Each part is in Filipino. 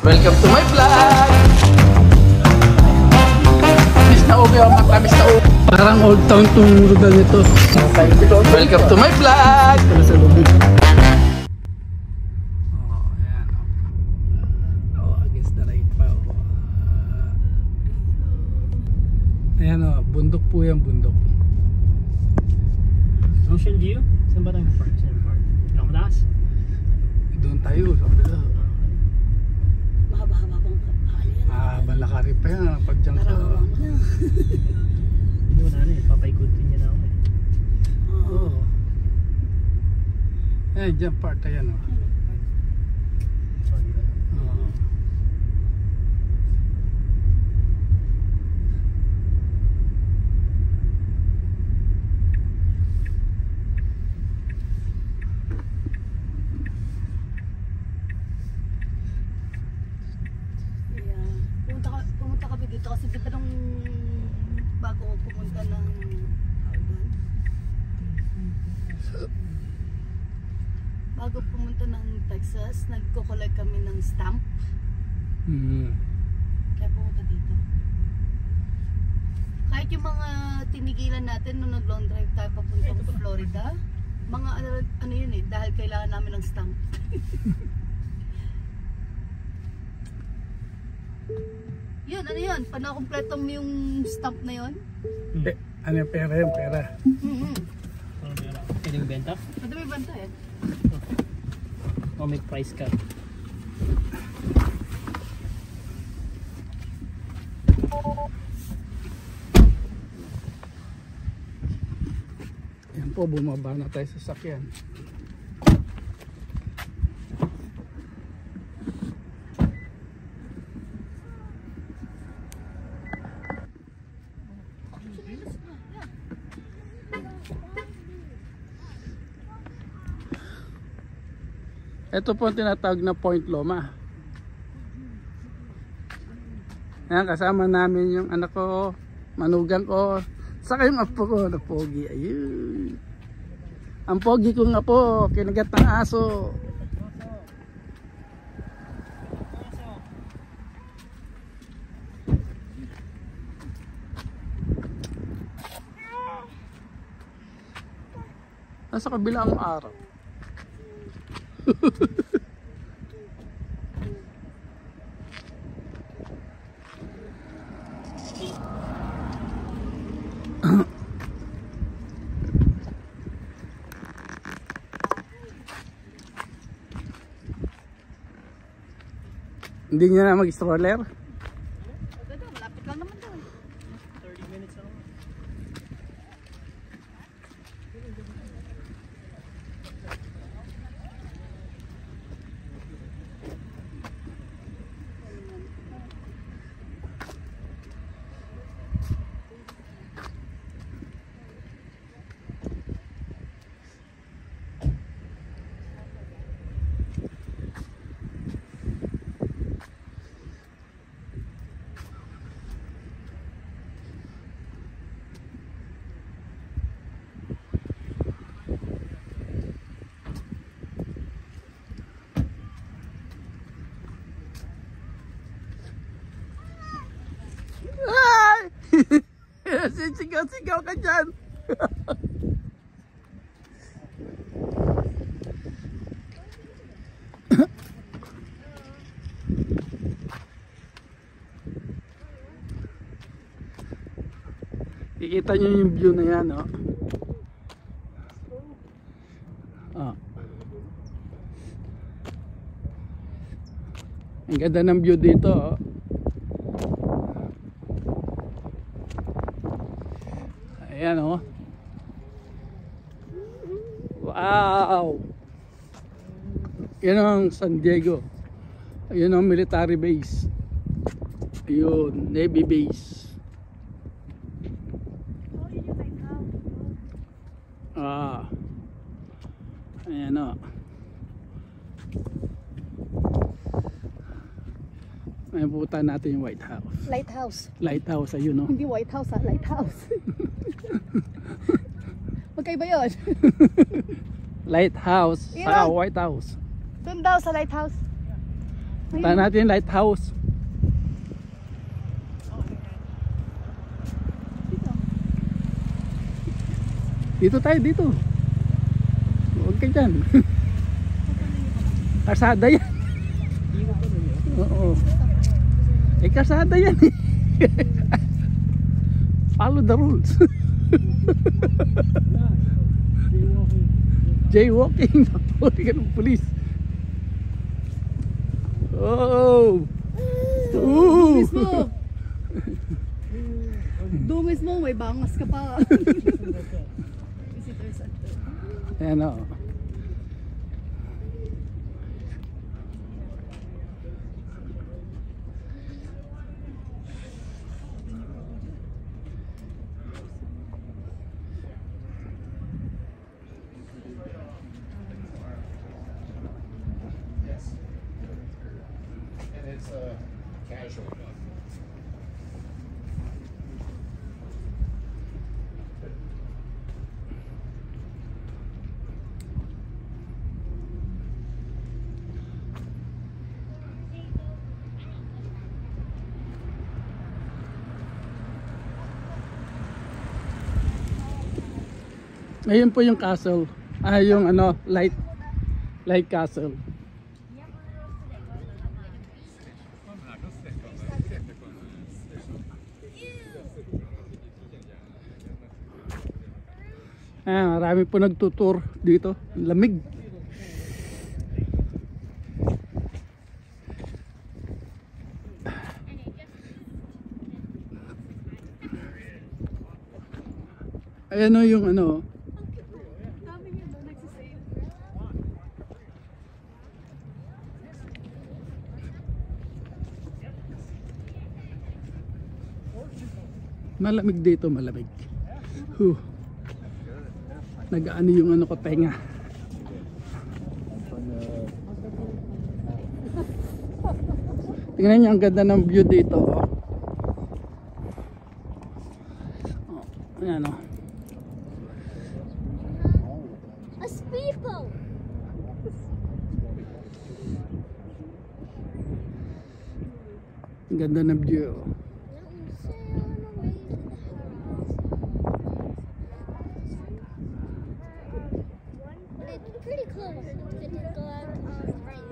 Welcome to my vlog! Miss na ubi ang matamis na ubi. Parang old town tong lugar nito. Welcome to my vlog! Sa lubig. Oh, ayan. Oh, against the right pa. Ayan o, bundok po yan, bundok. Ocean view? Saan ba tayo park? Saan park? Nakamadas? Doon tayo, sabi na. Mahaba-haba pang kapali yan. Balakari pa yan, pagdyang ka. Tarawang mo na. Hindi mo na rin, papaikutin niya na ako eh. Oo. Ayan, dyan part ayan o. Sorry ba? Oo. Pumunta kami dito kasi di ba nung bago ako pumunta ng bago pumunta ng Texas, nagko-collect kami ng stamp. Kaya pumunta dito. Kahit yung mga tinigilan natin nung nag-long drive tayo papuntang Florida, mga ano yun eh, dahil kailangan namin ng stamp. Yun, ano yun? Panakompleto mo yung stamp na yun? Ano yung pera yung pera? Pwedeng benta? Madami banta eh. O may price ka? Yan po, bumaba na tayo sa sakyan. Ito po ang tinatawag na Point Loma. Ayan, kasama namin yung anak ko, manugang ko, saka yung apo ko na pogi. Ayun. Ang pogi ko nga po, kinagat ng aso. Nasa kabilang araw. Hindi niya na mag-stroller? Malapit lang naman daw. 30 minutes ako. Sisigaw-sigaw ka dyan. Kikita nyo yung view na yan, oh. Ang ganda ng view dito, oh. Ayan o. Wow! Yan ang San Diego. Ayun ang military base. Ayun, Navy base. Ayan o. Ayan, pupunta natin yung White House. Lighthouse. Lighthouse, ayun o. Hindi White House ha, Lighthouse. Magkaiba yun. Lighthouse, Yun saka lang. White House. Doon daw sa Lighthouse. Punta natin yung lighthouse. Dito tayo, dito. Huwag ka dyan. Kasada yan. Oo. Kasada yan. Follow the rules. Jaywalking. Huli ka ng pulis. Oh. Dungis mo. Dungis mo, may bangas ka pa. Visitor center. Ayan o. It's casual. Ayun po yung castle. Yung ano, light castle. Marami po nagtutour dito. Lamig. Ayan o yung ano. Malamig dito, malamig. Nag-ano yung ano ko tenga. Tingnan niyo ang ganda ng view dito. Ayan o. A speedboat. Ang ganda ng view. Pretty close. Did it go out right?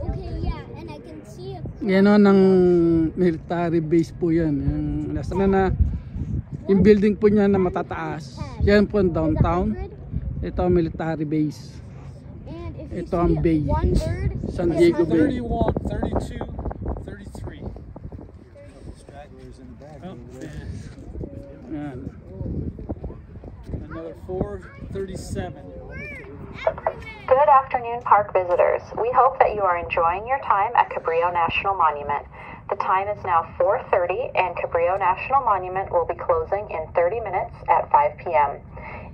Okay, yeah, and I can see it. Yan o, ng military base po yan. Yung, nasa na yung building po niya na matataas. Yan po ang downtown. Ito ang military base. And if you Ito ang see bay. one bird, San Diego Bay. 31, 32, 33. Stragglers in the back. Oh, Yan. another 437. Good afternoon, park visitors. We hope that you are enjoying your time at Cabrillo National Monument. The time is now 4:30 and Cabrillo National Monument will be closing in 30 minutes at 5 p.m.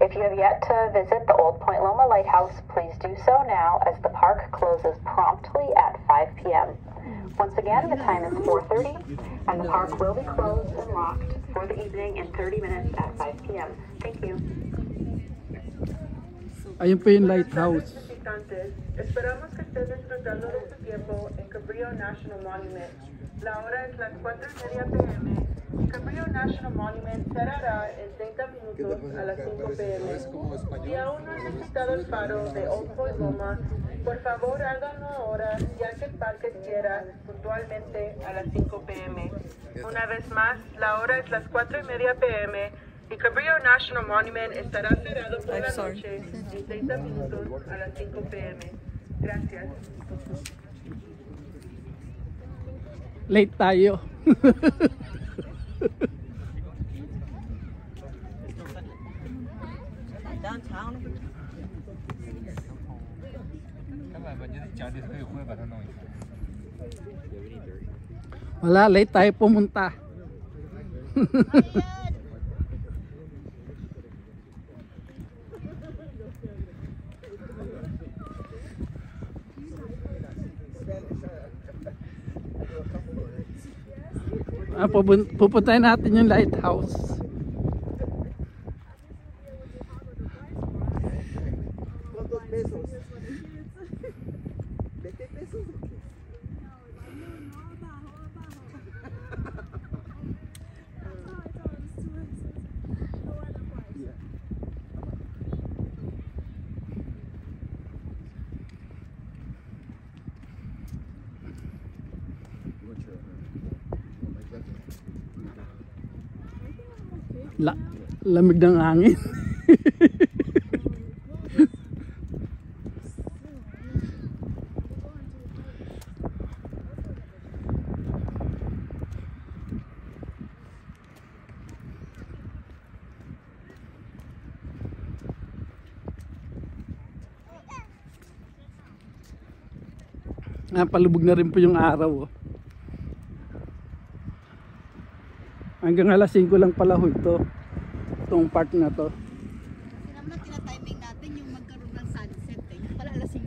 If you have yet to visit the Old Point Loma Lighthouse, please do so now as the park closes promptly at 5 p.m. Once again, the time is 4:30 and the park will be closed and locked for the evening in 30 minutes at 5 p.m. Thank you. Ayun po yung lighthouse. Esperamos que estén disfrutando de su tiempo en Cabrillo National Monument. La hora es las 4:30 p.m. y Cabrillo National Monument cerrará en 30 minutos a las 5 p.m. Si aún no han visitado el faro de Old Point Loma, por favor háganlo ahora, ya que el parque cierra puntualmente a las 5 p.m. Una vez más, la hora es las 4:30 p.m. y Cabrillo National Monument estará cerrado por la noche en 30 minutos a las 5 p.m. Gracias. Late tayo. Wala, late tayo pumunta. Pupuntahin natin yung lighthouse. Lamig ng hangin. Palubog na rin po yung araw. Hanggang alas 5 lang pala ho itong part na to. Kasi naman tina-timing natin yung magkaroon ng sunset eh. Yung pala alas 5.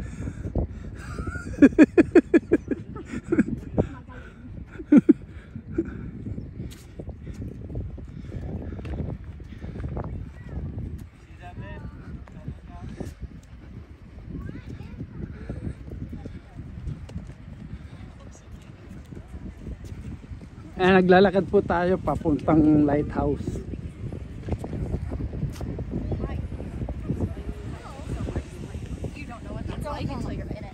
Naglalakad po tayo papuntang lighthouse. You don't know what that's like until you're in it.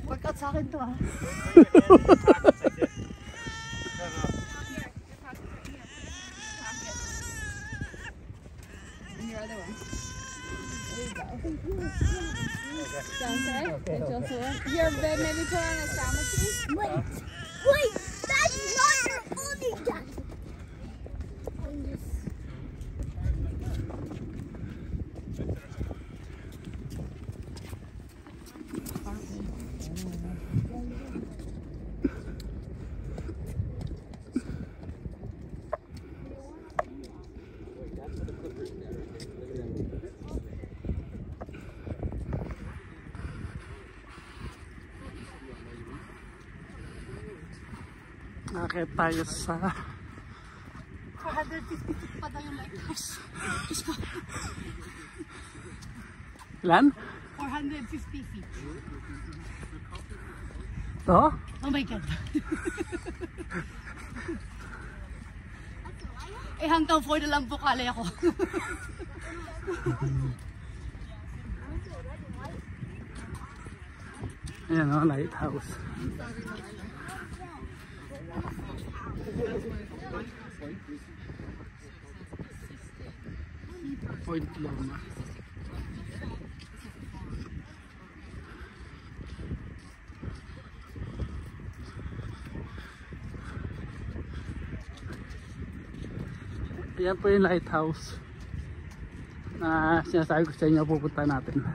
Workout sa akin to ah. And your other one. There you go. Okay. You're maybe put on a sandwich. Wait, that's not your only dad. Nakakit tayo sa 450 feet pa daw yung lighthouse. Ilan? 450 feet. To? Oh my God. Hanggang 4 na lang po kalay ako. Ayan o, lighthouse. Point Loma. Ayan po yung lighthouse na sinasabi ko sa inyo, pupunta natin.